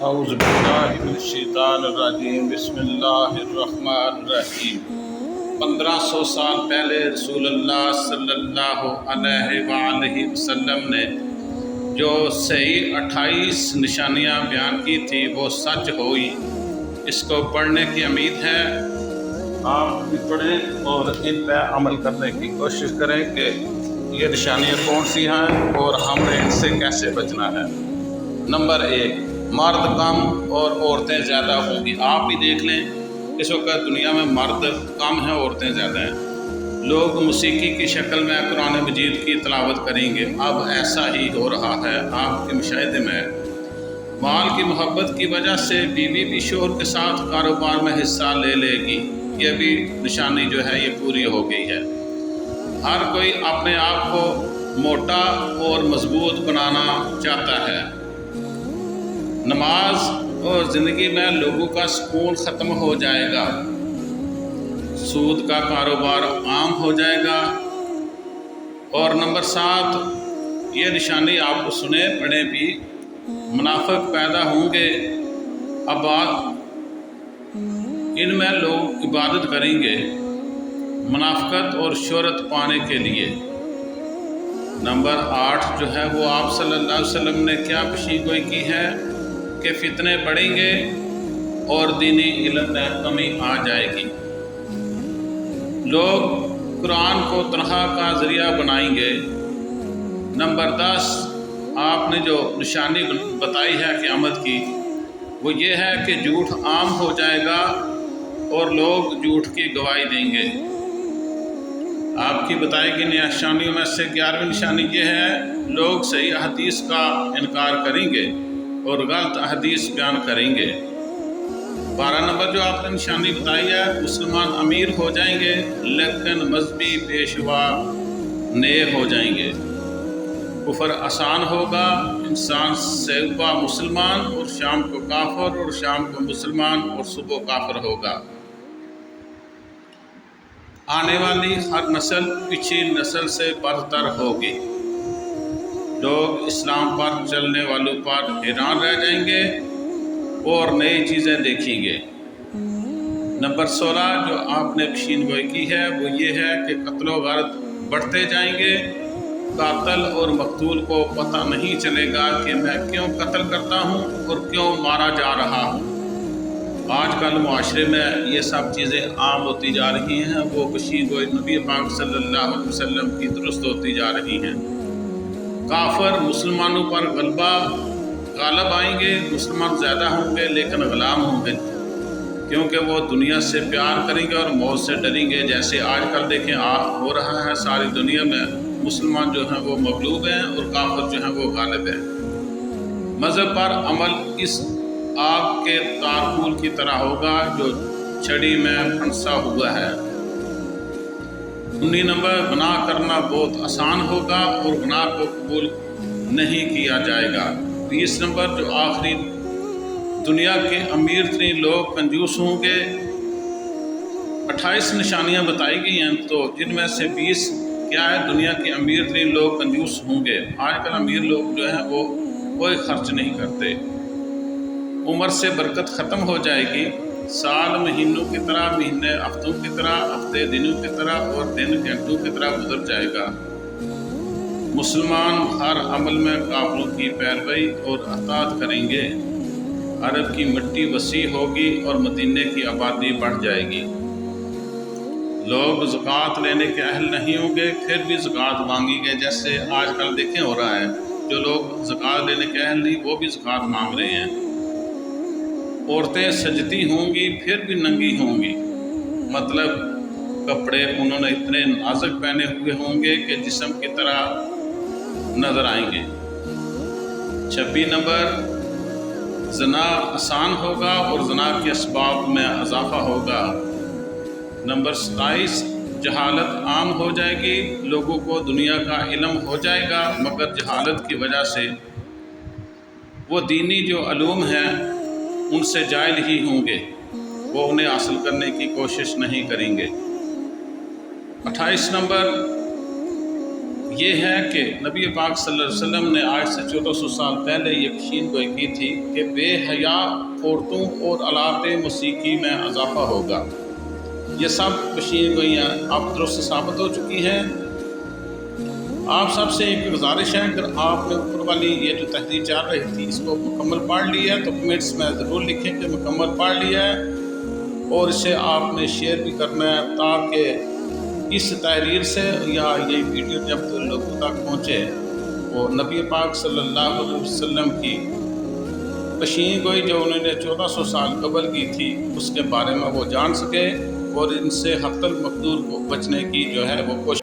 اعوذ باللہ من الشیطان الرجیم بسم اللہ الرحمن الرحیم 1500 سال پہلے رسول اللہ صلی اللہ علیہ وآلہ وسلم نے جو صحیح 28 نشانیاں بیان کی تھی وہ سچ ہوئی۔ اس کو پڑھنے کی امید ہے، آپ بھی پڑھیں اور ان پہ عمل کرنے کی کوشش کریں کہ یہ نشانیاں کون سی ہیں اور ہم نے ان سے کیسے بچنا ہے۔ نمبر 1، مرد کم اور عورتیں زیادہ ہوں گی۔ آپ بھی دیکھ لیں اس وقت دنیا میں مرد کم ہیں، عورتیں زیادہ ہیں۔ لوگ موسیقی کی شکل میں قرآن مجید کی تلاوت کریں گے، اب ایسا ہی ہو رہا ہے آپ کے مشاہدے میں۔ مال کی محبت کی وجہ سے بیوی بھی شوہر کے ساتھ کاروبار میں حصہ لے لے گی، یہ بھی نشانی جو ہے یہ پوری ہو گئی ہے۔ ہر کوئی اپنے آپ کو موٹا اور مضبوط بنانا چاہتا ہے۔ نماز اور زندگی میں لوگوں کا سکون ختم ہو جائے گا، سود کا کاروبار عام ہو جائے گا۔ اور نمبر 7، یہ نشانی آپ کو سنے پڑھیں بھی، منافق پیدا ہوں گے، اب ان میں لوگ عبادت کریں گے منافقت اور شہرت پانے کے لیے۔ نمبر 8 جو ہے وہ آپ صلی اللہ علیہ وسلم نے کیا پیشین گوئی کی ہے کہ فتنے بڑھیں گے اور دینی علم میں کمی آ جائے گی۔ لوگ قرآن کو تنخواہ کا ذریعہ بنائیں گے۔ نمبر 10، آپ نے جو نشانی بتائی ہے قیامت کی وہ یہ ہے کہ جھوٹ عام ہو جائے گا اور لوگ جھوٹ کی گواہی دیں گے۔ آپ کی بتائی گئی نشانیوں میں سے 11ویں نشانی یہ ہے، لوگ صحیح حدیث کا انکار کریں گے اور غلط حدیث بیان کریں گے۔ 12 نمبر جو آپ نے نشانی بتائی ہے، مسلمان امیر ہو جائیں گے لیکن مذہبی پیشوا نیک ہو جائیں گے۔ کفر آسان ہوگا، انسان صبح مسلمان اور شام کو کافر اور شام کو مسلمان اور صبح کافر ہوگا۔ آنے والی ہر نسل پچھلی نسل سے برتر ہوگی۔ لوگ اسلام پر چلنے والوں پر حیران رہ جائیں گے اور نئی چیزیں دیکھیں گے۔ نمبر 16 جو آپ نے پیشین گوئی کی ہے وہ یہ ہے کہ قتل و غارت بڑھتے جائیں گے، قاتل اور مقتول کو پتہ نہیں چلے گا کہ میں کیوں قتل کرتا ہوں اور کیوں مارا جا رہا ہوں۔ آج کل معاشرے میں یہ سب چیزیں عام ہوتی جا رہی ہیں، وہ پیشین گوئی نبی پاک صلی اللہ علیہ وسلم کی درست ہوتی جا رہی ہیں۔ کافر مسلمانوں پر غالب آئیں گے، مسلمان زیادہ ہوں گے لیکن غلام ہوں گے، کیونکہ وہ دنیا سے پیار کریں گے اور موت سے ڈریں گے۔ جیسے آج کل دیکھیں ہو رہا ہے ساری دنیا میں، مسلمان جو ہیں وہ مغلوب ہیں اور کافر جو ہیں وہ غالب ہیں۔ مذہب پر عمل اس آگ کے تارکول کی طرح ہوگا جو چھڑی میں پھنسا ہوا ہے۔ 19 نمبر، گناہ کرنا بہت آسان ہوگا اور گناہ کو قبول نہیں کیا جائے گا۔ 20 نمبر جو آخری، دنیا کے امیر ترین لوگ کنجوس ہوں گے۔ 28 نشانیاں بتائی گئی ہیں تو جن میں سے 20 کیا ہے، دنیا کے امیر ترین لوگ کنجوس ہوں گے۔ آج کل امیر لوگ جو ہیں وہ کوئی خرچ نہیں کرتے۔ عمر سے برکت ختم ہو جائے گی، سال مہینوں کی طرح، مہینے ہفتوں کی طرح، ہفتے دنوں کی طرح اور دن گھنٹوں کی طرح گزر جائے گا۔ مسلمان ہر عمل میں کافروں کی پیروی اور اطاعت کریں گے۔ عرب کی مٹی وسیع ہوگی اور مدینے کی آبادی بڑھ جائے گی۔ لوگ زکوٰۃ لینے کے اہل نہیں ہوں گے، پھر بھی زکوٰۃ مانگیں گے۔ جیسے آج کل دیکھیں ہو رہا ہے، جو لوگ زکوٰۃ لینے کے اہل نہیں وہ بھی زکوٰۃ مانگ رہے ہیں۔ عورتیں سجتی ہوں گی پھر بھی ننگی ہوں گی، مطلب کپڑے انہوں نے اتنے نازک پہنے ہوئے ہوں گے کہ جسم کی طرح نظر آئیں گے۔ 26 نمبر، زنا آسان ہوگا اور زنا کے اسباب میں اضافہ ہوگا۔ نمبر 27، جہالت عام ہو جائے گی، لوگوں کو دنیا کا علم ہو جائے گا مگر جہالت کی وجہ سے وہ دینی جو علوم ہیں ان سے جاہل ہی ہوں گے، وہ انہیں حاصل کرنے کی کوشش نہیں کریں گے۔ 28 نمبر، یہ ہے کہ نبی پاک صلی اللہ علیہ وسلم نے آج سے 1400 سال پہلے یہ پیشین گوئی کی تھی کہ بے حیا عورتوں اور آلات موسیقی میں اضافہ ہوگا۔ یہ سب پیشین گوئیاں اب درست ثابت ہو چکی ہیں۔ آپ سب سے ایک گزارش ہے، اگر آپ نے اوپر والی یہ جو تحریر چل رہی تھی اس کو مکمل پڑھ لیا ہے تو کمنٹس میں ضرور لکھیں کہ مکمل پڑھ لیا ہے، اور اسے آپ نے شیئر بھی کرنا ہے تاکہ اس تحریر سے یا یہ ویڈیو جب لوگوں تک پہنچے وہ نبی پاک صلی اللہ علیہ وسلم کی پیشین گوئی جو انہوں نے 1400 سال قبل کی تھی اس کے بارے میں وہ جان سکے اور ان سے حتی المقدور کو بچنے کی جو ہے وہ کوشش